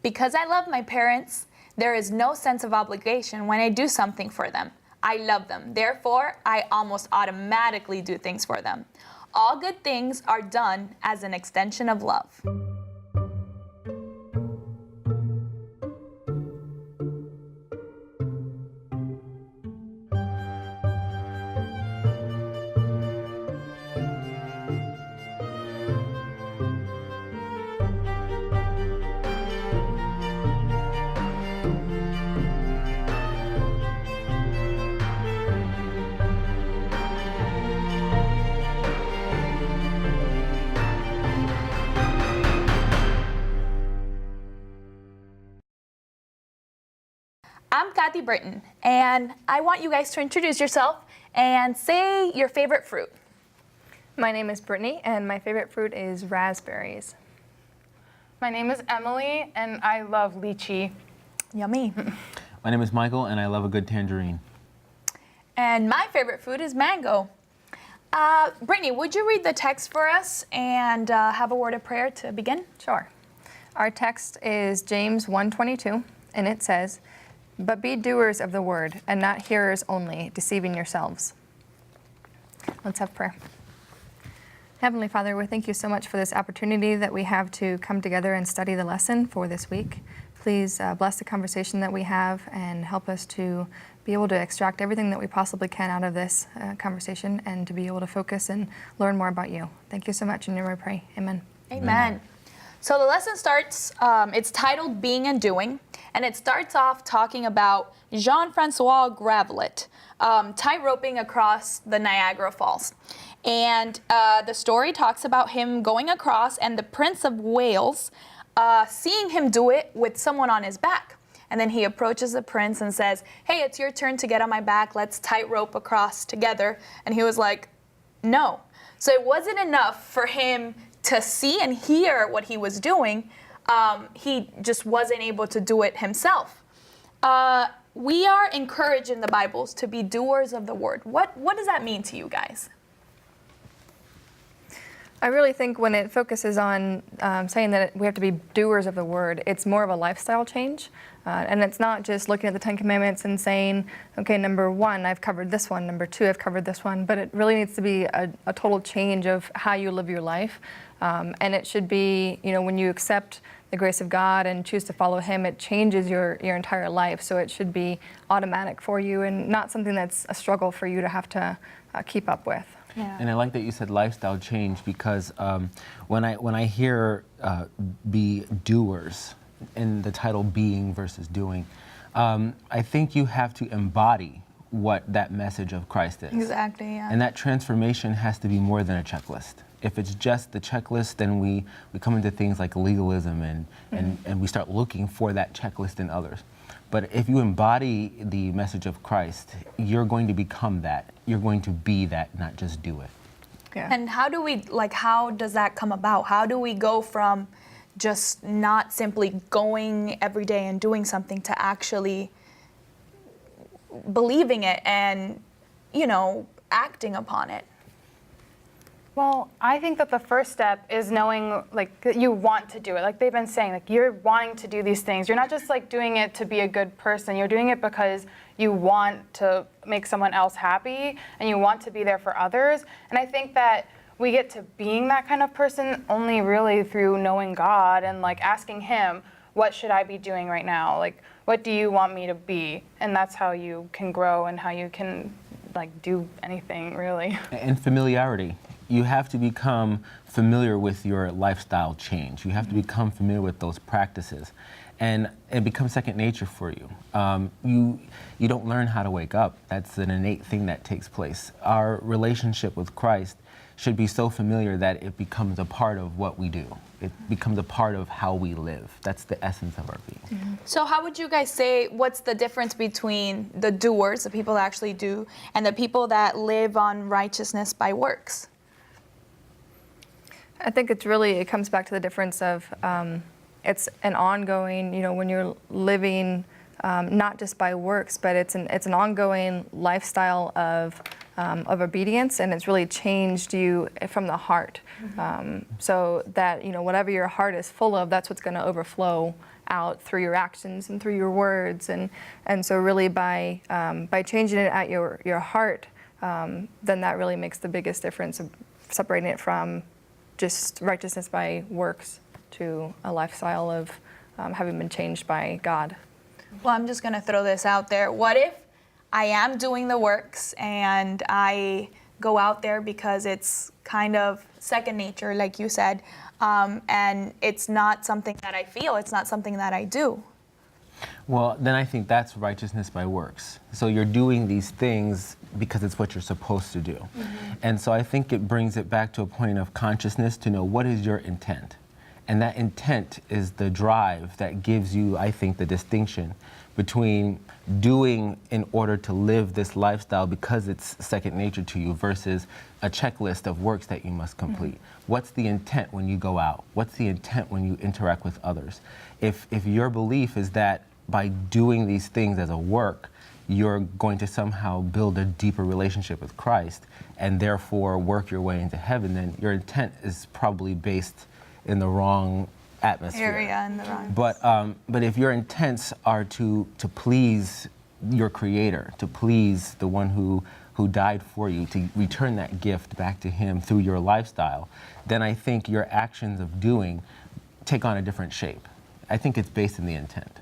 Because I love my parents, there is no sense of obligation when I do something for them. I love them. Therefore, I almost automatically do things for them. All good things are done as an extension of love. I'm Kathy Britton, and I want you guys to introduce yourself and say your favorite fruit. My name is Brittany, and my favorite fruit is raspberries. My name is Emily, and I love lychee. Yummy. My name is Michael, and I love a good tangerine. And my favorite food is mango. Brittany, would you read the text for us and have a word of prayer to begin? Sure. Our text is James 1:22, and it says, "But be doers of the word, and not hearers only, deceiving yourselves." Let's have prayer. Heavenly Father, we thank you so much for this opportunity that we have to come together and study the lesson for this week. Please bless the conversation that we have and help us to be able to extract everything that we possibly can out of this conversation and to be able to focus and learn more about you. Thank you so much. In your name I pray. Amen. Amen. So the lesson starts, it's titled Being and Doing, and it starts off talking about Jean-Francois Gravelet tightroping across the Niagara Falls. And the story talks about him going across and the Prince of Wales seeing him do it with someone on his back. And then he approaches the prince and says, "Hey, it's your turn to get on my back. Let's tightrope across together." And he was like, "No." So it wasn't enough for him to see and hear what he was doing. He just wasn't able to do it himself. We are encouraged in the Bibles to be doers of the word. What does that mean to you guys? I really think when it focuses on saying that we have to be doers of the word, it's more of a lifestyle change. And it's not just looking at the Ten Commandments and saying, okay, number one, I've covered this one, number two, I've covered this one, but it really needs to be a total change of how you live your life. And it should be, when you accept the grace of God and choose to follow Him, it changes your entire life. So it should be automatic for you and not something that's a struggle for you to have to keep up with. Yeah. And I like that you said lifestyle change because when I hear be doers in the title being versus doing, I think you have to embody what that message of Christ is. Exactly, yeah. And that transformation has to be more than a checklist. If it's just the checklist, then we come into things like legalism and we start looking for that checklist in others. But if you embody the message of Christ, you're going to become that. You're going to be that, not just do it. Yeah. And how does that come about? How do we go from just not simply going every day and doing something to actually believing it and, acting upon it? Well, I think that the first step is knowing that you want to do it. Like they've been saying, you're wanting to do these things. You're not just doing it to be a good person. You're doing it because you want to make someone else happy and you want to be there for others. And I think that we get to being that kind of person only really through knowing God and asking Him, what should I be doing right now? What do you want me to be? And that's how you can grow and how you can do anything really. And familiarity. You have to become familiar with your lifestyle change. You have to become familiar with those practices. And it becomes second nature for you. You don't learn how to wake up. That's an innate thing that takes place. Our relationship with Christ should be so familiar that it becomes a part of what we do. It becomes a part of how we live. That's the essence of our being. Mm-hmm. So how would you guys say, what's the difference between the doers, the people that actually do, and the people that live on righteousness by works? I think it comes back to the difference of it's an ongoing, when you're living not just by works, but it's an ongoing lifestyle of of obedience, and it's really changed you from the heart. So that, whatever your heart is full of, that's what's going to overflow out through your actions and through your words. And so really by changing it at your heart, then that really makes the biggest difference of separating it from just righteousness by works to a lifestyle of having been changed by God. Well, I'm just going to throw this out there. What if I am doing the works and I go out there because it's kind of second nature, like you said, and it's not something that I feel, it's not something that I do? Well, then I think that's righteousness by works. So you're doing these things because it's what you're supposed to do. And so I think it brings it back to a point of consciousness to know what is your intent. And that intent is the drive that gives you, I think, the distinction between doing in order to live this lifestyle because it's second nature to you versus a checklist of works that you must complete. What's the intent when you go out? What's the intent when you interact with others? If your belief is that by doing these things as a work, you're going to somehow build a deeper relationship with Christ and therefore work your way into heaven, then your intent is probably based in the wrong atmosphere. Area and the wrong. But if your intents are to please your Creator, to please the one who died for you, to return that gift back to Him through your lifestyle, then I think your actions of doing take on a different shape. I think it's based in the intent.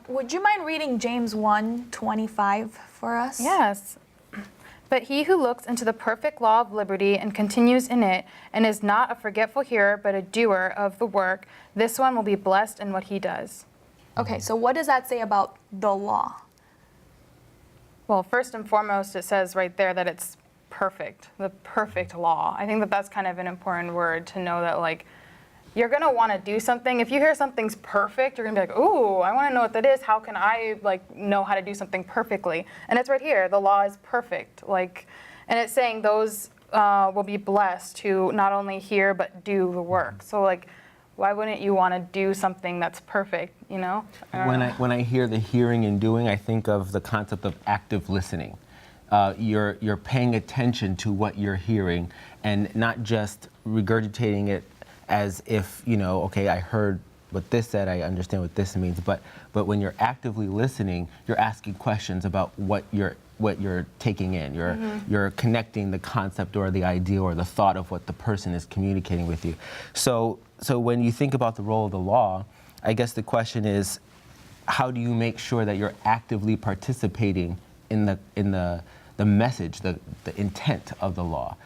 Would you mind reading James 1:25 for us? Yes. But he who looks into the perfect law of liberty and continues in it, and is not a forgetful hearer, but a doer of the work, this one will be blessed in what he does. Okay, so what does that say about the law? Well, first and foremost, it says right there that it's perfect, the perfect law. I think that that's kind of an important word to know that, like, you're going to want to do something. If you hear something's perfect, you're going to be like, ooh, I want to know what that is. How can I, know how to do something perfectly? And it's right here. The law is perfect. And it's saying those will be blessed who not only hear but do the work. So, why wouldn't you want to do something that's perfect, When I hear the hearing and doing, I think of the concept of active listening. You're paying attention to what you're hearing and not just regurgitating it as if, okay, I heard what this said, I understand what this means, but when you're actively listening, you're asking questions about what you're taking in. You're connecting the concept or the idea or the thought of what the person is communicating with you. So when you think about the role of the law, I guess the question is, how do you make sure that you're actively participating in the message, the intent of the law?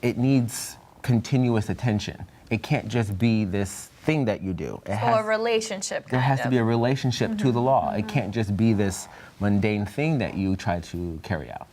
It needs continuous attention. It can't just be this thing that you do. A relationship. There has to be a relationship to the law. It can't just be this mundane thing that you try to carry out.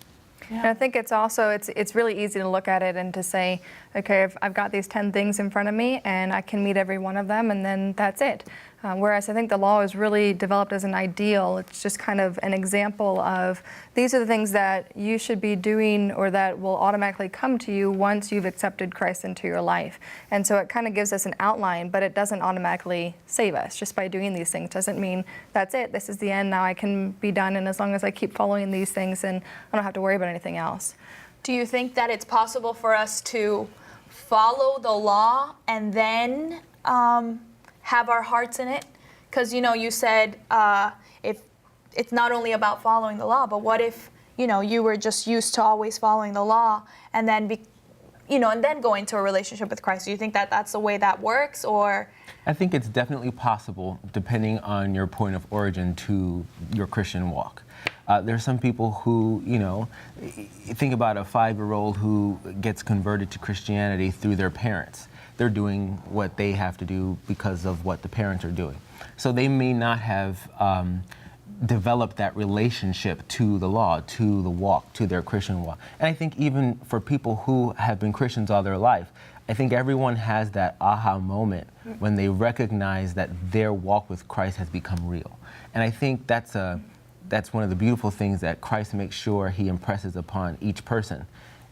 And I think it's also, it's really easy to look at it and to say, okay, I've got these 10 things in front of me and I can meet every one of them and then that's it. Whereas I think the law is really developed as an ideal. It's just kind of an example of these are the things that you should be doing or that will automatically come to you once you've accepted Christ into your life. And so it kind of gives us an outline, but it doesn't automatically save us. Just by doing these things doesn't mean that's it, this is the end, now I can be done, and as long as I keep following these things, then I don't have to worry about anything else. Do you think that it's possible for us to follow the law and then have our hearts in it? Because you said if it's not only about following the law, but what if you were just used to always following the law and then and then go into a relationship with Christ? Do you think that that's the way that works, or? I think it's definitely possible, depending on your point of origin to your Christian walk. There are some people who, think about a 5-year-old who gets converted to Christianity through their parents. They're doing what they have to do because of what the parents are doing. So they may not have developed that relationship to the law, to the walk, to their Christian walk. And I think even for people who have been Christians all their life, I think everyone has that aha moment when they recognize that their walk with Christ has become real. And I think that's one of the beautiful things that Christ makes sure He impresses upon each person,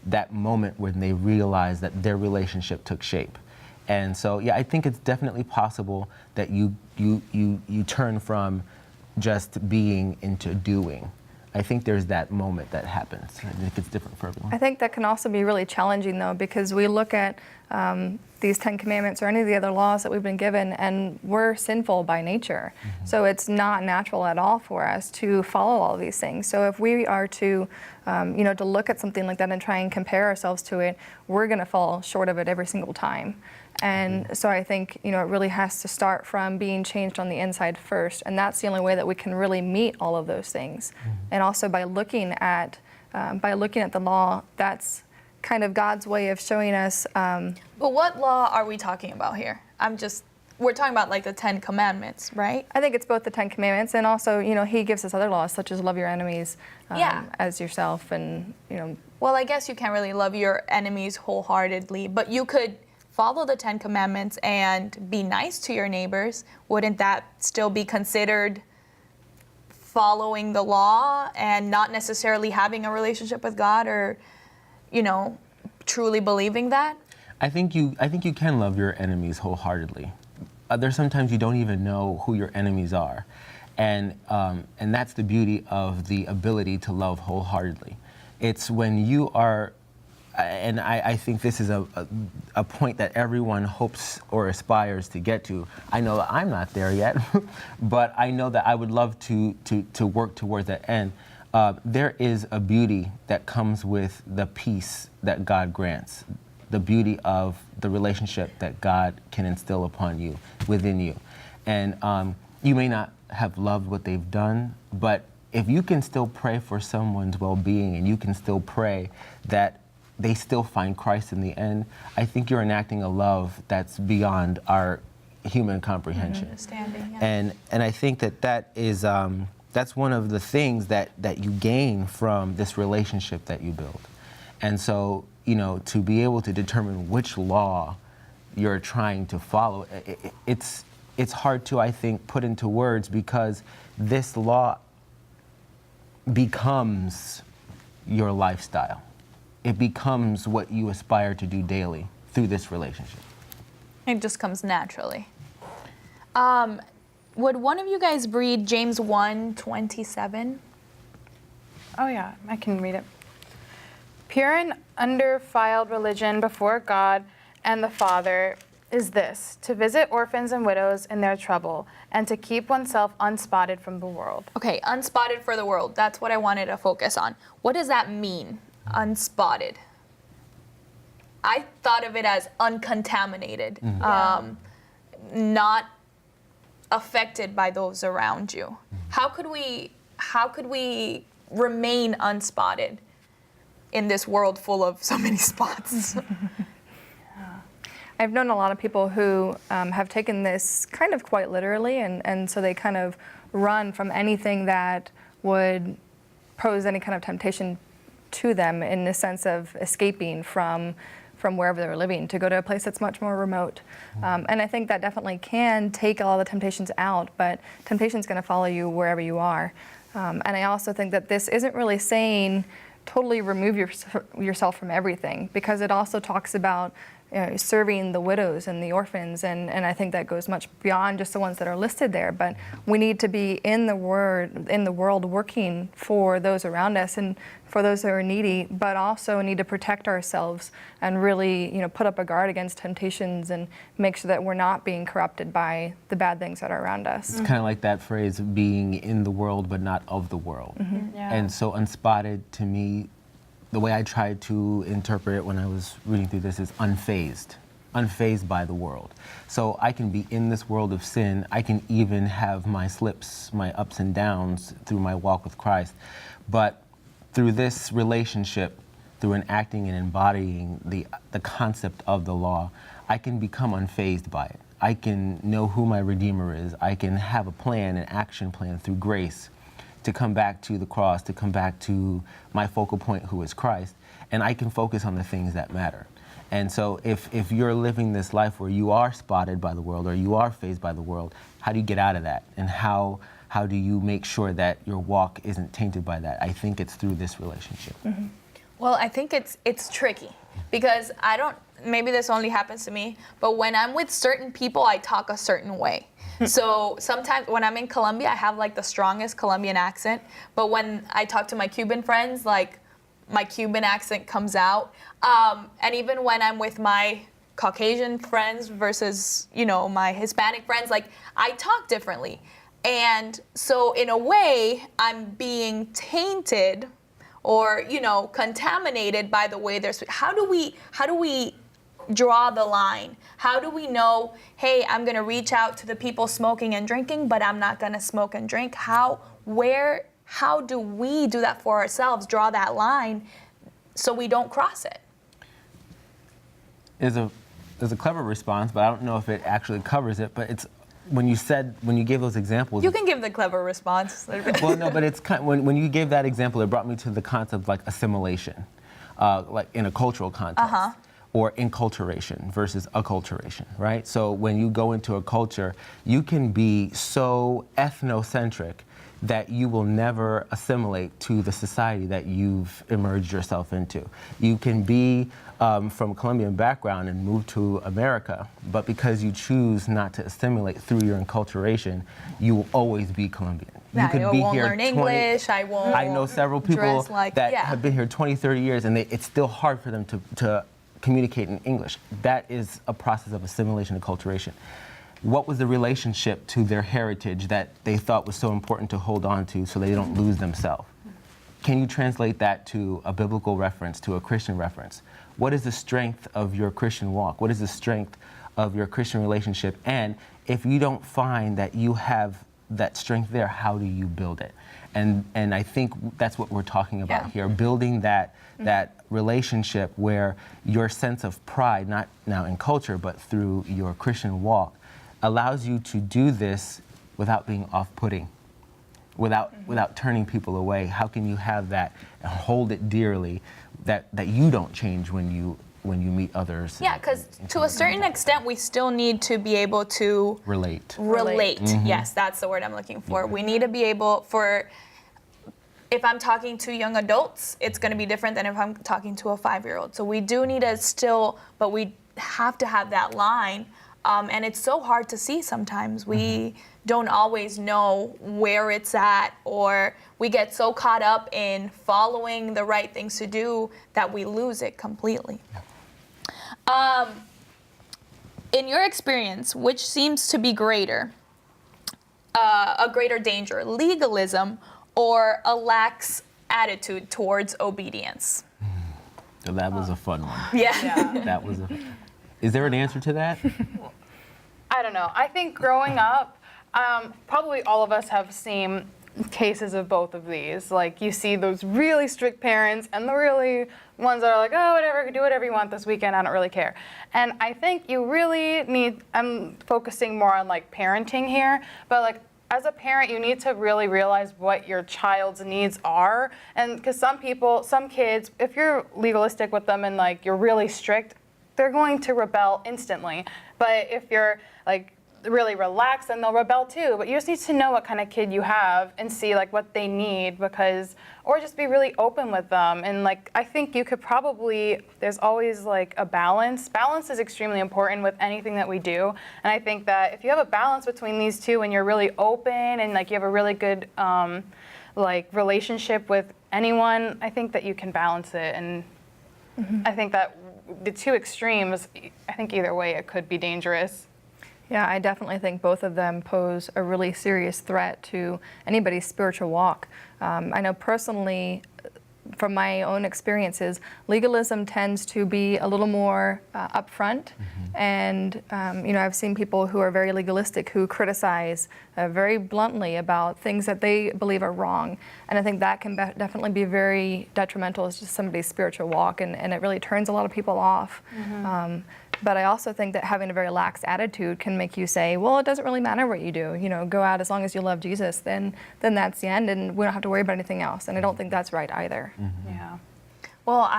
that moment when they realize that their relationship took shape. And so, yeah, I think it's definitely possible that you turn from just being into doing. I think there's that moment that happens. I think it's different for everyone. I think that can also be really challenging, though, because we look at these 10 Commandments or any of the other laws that we've been given, and we're sinful by nature. So it's not natural at all for us to follow all of these things. So if we are to, to look at something like that and try and compare ourselves to it, we're going to fall short of it every single time. And so I think, it really has to start from being changed on the inside first. And that's the only way that we can really meet all of those things. And also by looking at the law, that's kind of God's way of showing us. But what law are we talking about here? We're talking about like the 10 Commandments, right? I think it's both the 10 Commandments and also, He gives us other laws such as love your enemies as yourself. And, Well, I guess you can't really love your enemies wholeheartedly, but you could follow the 10 Commandments and be nice to your neighbors. Wouldn't that still be considered following the law and not necessarily having a relationship with God or, truly believing that? I think you can love your enemies wholeheartedly. There's sometimes you don't even know who your enemies are, and that's the beauty of the ability to love wholeheartedly. It's when you are, and I think this is a point that everyone hopes or aspires to get to. I know that I'm not there yet, but I know that I would love to work toward that end. There is a beauty that comes with the peace that God grants, the beauty of the relationship that God can instill upon you, within you. And you may not have loved what they've done, but if you can still pray for someone's well-being and you can still pray that they still find Christ in the end, I think you're enacting a love that's beyond our human comprehension. Understanding, yeah. And I think that is that's one of the things that you gain from this relationship that you build. And so, to be able to determine which law you're trying to follow, it's hard to, I think, put into words, because this law becomes your lifestyle. It becomes what you aspire to do daily through this relationship. It just comes naturally. Would one of you guys read James 1:27? Oh yeah, I can read it. Pure and undefiled religion before God and the Father is this: to visit orphans and widows in their trouble, and to keep oneself unspotted from the world. Okay, unspotted for the world. That's what I wanted to focus on. What does that mean, unspotted? I thought of it as uncontaminated, not affected by those around you. How could we remain unspotted in this world full of so many spots? I've known a lot of people who have taken this kind of quite literally, and so they kind of run from anything that would pose any kind of temptation to them, in the sense of escaping from wherever they're living to go to a place that's much more remote. And I think that definitely can take all the temptations out, but temptation's going to follow you wherever you are. And I also think that this isn't really saying totally remove yourself from everything, because it also talks about serving the widows and the orphans, and I think that goes much beyond just the ones that are listed there. But we need to be in the world working for those around us and for those who are needy, but also need to protect ourselves and really put up a guard against temptations and make sure that we're not being corrupted by the bad things that are around us. It's kind of like that phrase, being in the world but not of the world. Yeah. And so unspotted, to me, the way I tried to interpret it when I was reading through this is unfazed by the world. So I can be in this world of sin. I can even have my slips, my ups and downs through my walk with Christ. But through this relationship, through enacting and embodying the concept of the law, I can become unfazed by it. I can know who my Redeemer is. I can have a plan, an action plan through grace to come back to the cross, to come back to my focal point, who is Christ, and I can focus on the things that matter. And so if you're living this life where you are spotted by the world or you are fazed by the world, how do you get out of that? And how do you make sure that your walk isn't tainted by that? I think it's through this relationship. Well, I think it's tricky, because maybe this only happens to me, but when I'm with certain people, I talk a certain way. So sometimes when I'm in Colombia, I have like the strongest Colombian accent, but when I talk to my Cuban friends, like my Cuban accent comes out. And even when I'm with my Caucasian friends versus, my Hispanic friends, like I talk differently. And so in a way, I'm being tainted or, contaminated by the way they're speaking. How do we draw the line? How do we know, hey, I'm gonna reach out to the people smoking and drinking, but I'm not gonna smoke and drink? How do we do that for ourselves, draw that line so we don't cross it? There's a clever response, but I don't know if it actually covers it, but it's when you gave those examples. You can give the clever response. Well, no, but it's when you gave that example, it brought me to the concept of like assimilation, like in a cultural context. Or enculturation versus acculturation, right? So when you go into a culture, you can be so ethnocentric that you will never assimilate to the society that you've emerged yourself into. You can be from a Colombian background and move to America, but because you choose not to assimilate through your enculturation, you will always be Colombian. You could I be won't here learn English, I won't I know several people dress like, that have been here 20, 30 years, and it's still hard for them to communicate in English. That is a process of assimilation and acculturation. What was the relationship to their heritage that they thought was so important to hold on to so they don't lose themselves? Can you translate that to a biblical reference, to a Christian reference? What is the strength of your Christian walk? What is the strength of your Christian relationship? And if you don't find that you have that strength there, how do you build it? And I think that's what we're talking about here, building that relationship where your sense of pride, not now in culture, but through your Christian walk, allows you to do this without being off-putting, without turning people away. How can you have that and hold it dearly, that you don't change when you meet others? Yeah, because to a certain extent, we still need to be able to relate. Mm-hmm. Yes, that's the word I'm looking for. We need to be able if I'm talking to young adults, it's going to be different than if I'm talking to a 5-year-old. So we do need but we have to have that line. And it's so hard to see sometimes. We don't always know where it's at, or we get so caught up in following the right things to do that we lose it completely. In your experience, which seems to be greater, a greater danger, legalism or a lax attitude towards obedience? So that was a fun one. Yeah. That was Is there an answer to that? I don't know. I think growing up, probably all of us have seen cases of both of these. Like you see those really strict parents and the really ones that are like, oh, whatever, do whatever you want this weekend, I don't really care. And I think you really need, I'm focusing more on like parenting here, but like as a parent, you need to really realize what your child's needs are. And because some kids, if you're legalistic with them and like you're really strict, they're going to rebel instantly. But if you're like really relaxed, then they'll rebel too. But you just need to know what kind of kid you have and see like what they need, or just be really open with them. And like I think you could probably, there's always like a balance. Balance is extremely important with anything that we do. And I think that if you have a balance between these two and you're really open and like you have a really good like relationship with anyone, I think that you can balance it. And I think that the two extremes, I think either way it could be dangerous. Yeah, I definitely think both of them pose a really serious threat to anybody's spiritual walk. I know personally, from my own experiences, legalism tends to be a little more upfront. And I've seen people who are very legalistic who criticize very bluntly about things that they believe are wrong. And I think that can definitely be very detrimental to somebody's spiritual walk, and it really turns a lot of people off. But I also think that having a very lax attitude can make you say, well, it doesn't really matter what you do. Go out as long as you love Jesus, then that's the end, and we don't have to worry about anything else. And I don't think that's right either. Yeah. Well,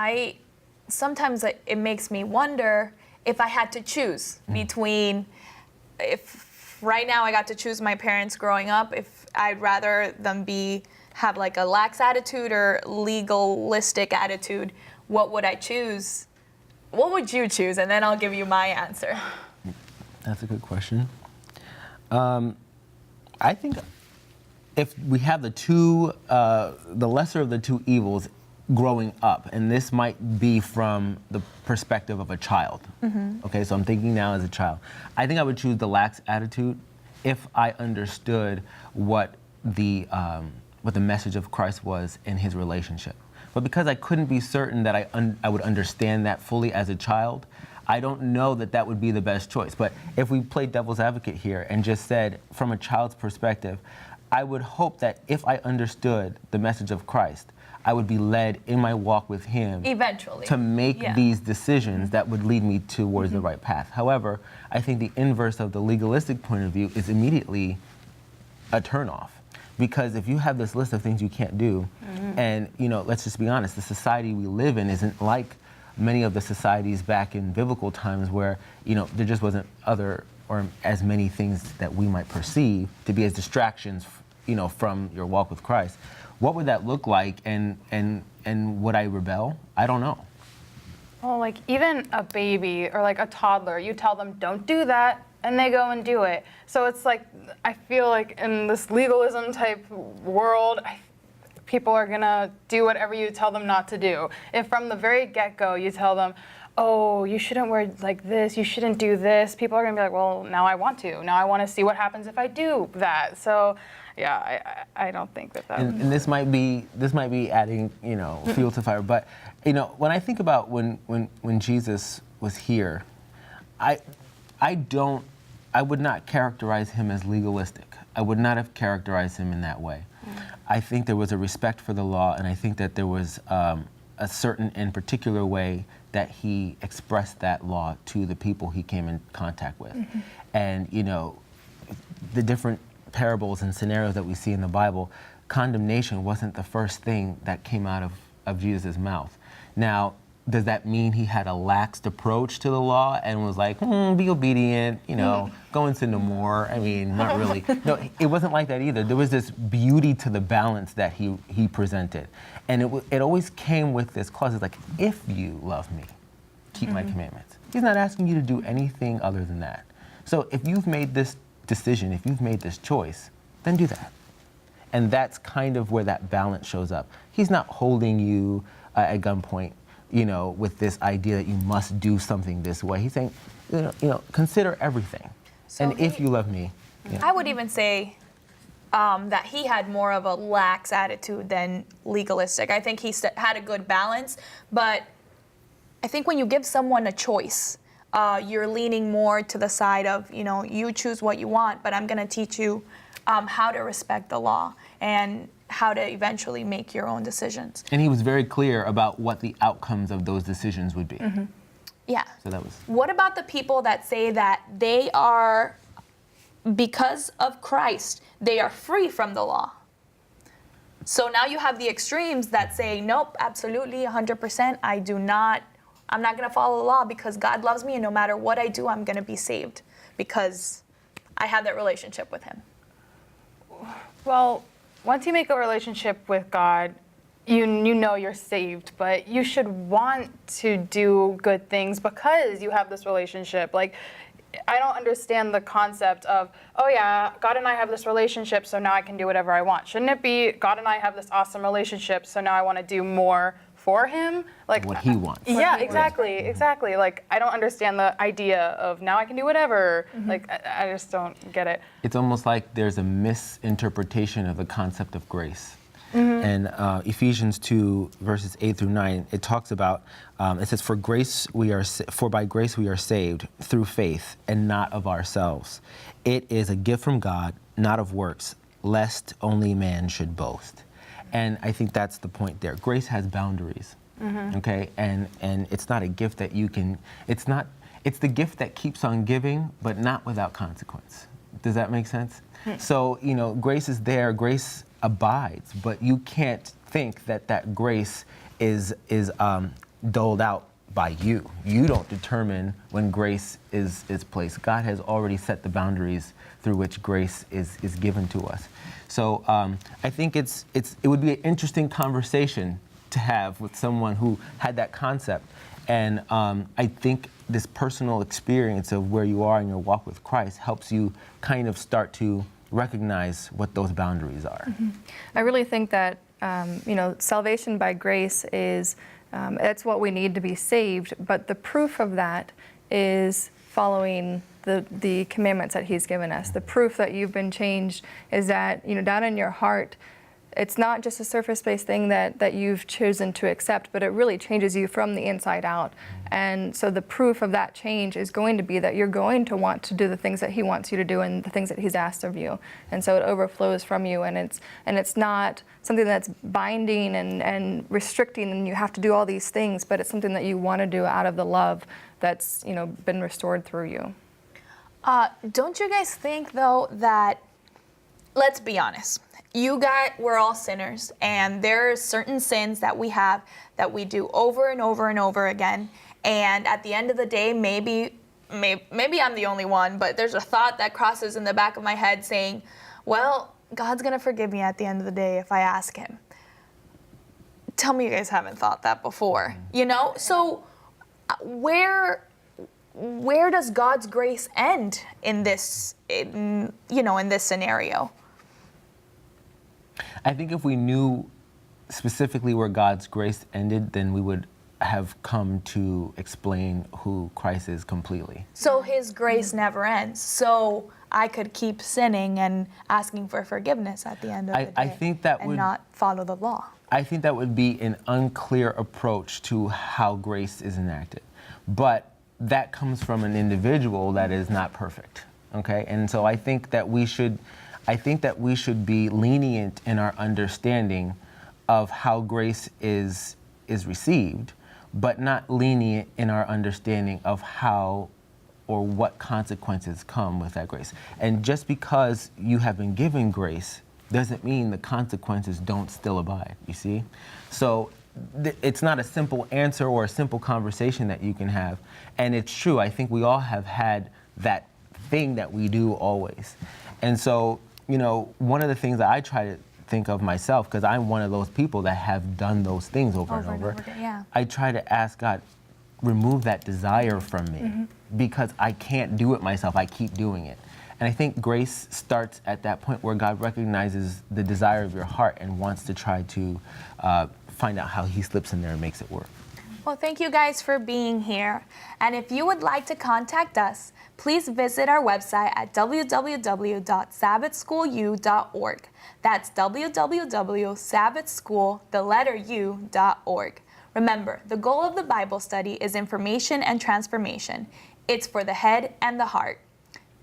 sometimes it makes me wonder if I had to choose between, if right now I got to choose my parents growing up, if I'd rather them have like a lax attitude or legalistic attitude, what would I choose? what would you choose? And then I'll give you my answer. That's a good question. I think if we have the lesser of the two evils growing up, and this might be from the perspective of a child. Okay, so I'm thinking now as a child. I think I would choose the lax attitude if I understood what the message of Christ was in his relationship. But because I couldn't be certain that I would understand that fully as a child, I don't know that that would be the best choice. But if we played devil's advocate here and just said, from a child's perspective, I would hope that if I understood the message of Christ, I would be led in my walk with him Eventually. to make these decisions that would lead me towards the right path. However, I think the inverse of the legalistic point of view is immediately a turnoff. Because if you have this list of things you can't do, and let's just be honest, the society we live in isn't like many of the societies back in biblical times where, there just wasn't other or as many things that we might perceive to be as distractions, from your walk with Christ. What would that look like, and would I rebel? I don't know. Well, like even a baby or like a toddler, you tell them don't do that, and they go and do it. So it's like, I feel like in this legalism type world, people are gonna do whatever you tell them not to do. If from the very get-go you tell them, oh, you shouldn't wear like this, you shouldn't do this, people are gonna be like, well, now I want to. Now I want to see what happens if I do that. So, yeah, I don't think that. And this might be adding, fuel to fire. But, when I think about when Jesus was here, I would not characterize him as legalistic. I would not have characterized him in that way. I think there was a respect for the law, and I think that there was a certain and particular way that he expressed that law to the people he came in contact with. And, the different parables and scenarios that we see in the Bible, condemnation wasn't the first thing that came out of Jesus' mouth. Now, does that mean he had a laxed approach to the law and was like, be obedient, go and sin no more? I mean, not really. No, it wasn't like that either. There was this beauty to the balance that he presented. And it always came with this clause, it's like, if you love me, keep my commandments. He's not asking you to do anything other than that. So if you've made this decision, if you've made this choice, then do that. And that's kind of where that balance shows up. He's not holding you at gunpoint, with this idea that you must do something this way. He's saying, consider everything. So and if you love me. I would even say that he had more of a lax attitude than legalistic. I think he had a good balance, but I think when you give someone a choice, you're leaning more to the side of, you choose what you want, but I'm going to teach you how to respect the law and how to eventually make your own decisions. And he was very clear about what the outcomes of those decisions would be. Yeah. So that was. What about the people that say that they are, because of Christ, they are free from the law? So now you have the extremes that say, nope, absolutely, 100%, I'm not going to follow the law because God loves me, and no matter what I do, I'm going to be saved because I have that relationship with him. Well, once you make a relationship with God, you know you're saved, but you should want to do good things because you have this relationship. Like, I don't understand the concept of, oh yeah, God and I have this relationship, so now I can do whatever I want. Shouldn't it be, God and I have this awesome relationship, so now I want to do more for him? Like what he wants. Yeah, exactly. Like, I don't understand the idea of now I can do whatever. Like, I just don't get it. It's almost like there's a misinterpretation of the concept of grace. And Ephesians 2, verses 8 through 9, it talks about, it says, for by grace we are saved through faith and not of ourselves. It is a gift from God, not of works, lest only man should boast. And I think that's the point there. Grace has boundaries, okay? And it's not a gift that you can, it's the gift that keeps on giving, but not without consequence. Does that make sense? So, grace is there, grace abides, but you can't think that grace is doled out by you. You don't determine when grace is placed. God has already set the boundaries through which grace is given to us. So I think it would be an interesting conversation to have with someone who had that concept And I think this personal experience of where you are in your walk with Christ helps you kind of start to recognize what those boundaries are. I really think that salvation by grace is that's what we need to be saved, but the proof of that is following the commandments that He's given us. The proof that you've been changed is that down in your heart, it's not just a surface-based thing that you've chosen to accept, but it really changes you from the inside out. And so the proof of that change is going to be that you're going to want to do the things that He wants you to do and the things that He's asked of you. And so it overflows from you, and it's not something that's binding and restricting, and you have to do all these things, but it's something that you want to do out of the love that's been restored through you. Don't you guys think, though, that, let's be honest, we're all sinners, and there are certain sins that we have that we do over and over and over again, and at the end of the day, maybe I'm the only one, but there's a thought that crosses in the back of my head saying, well, God's gonna forgive me at the end of the day if I ask Him. Tell me you guys haven't thought that before, So where does God's grace end in this scenario? I think if we knew specifically where God's grace ended, then we would have come to explain who Christ is completely. So His grace never ends. So I could keep sinning and asking for forgiveness at the end of the day. I think that and not follow the law. I think that would be an unclear approach to how grace is enacted. But that comes from an individual that is not perfect. Okay? And so I think that we should be lenient in our understanding of how grace is received, but not lenient in our understanding of how or what consequences come with that grace. And just because you have been given grace doesn't mean the consequences don't still abide, you see? So it's not a simple answer or a simple conversation that you can have. And it's true, I think we all have had that thing that we do always. And so, one of the things that I try to think of myself, because I'm one of those people that have done those things over and over again, yeah. I try to ask God, remove that desire from me, because I can't do it myself. I keep doing it. And I think grace starts at that point where God recognizes the desire of your heart and wants to try to find out how He slips in there and makes it work. Well, thank you guys for being here. And if you would like to contact us, please visit our website at www.sabbathschoolu.org. That's www.sabbathschool.org. Remember, the goal of the Bible study is information and transformation. It's for the head and the heart.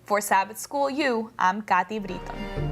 For Sabbath School U, I'm Katy Brito.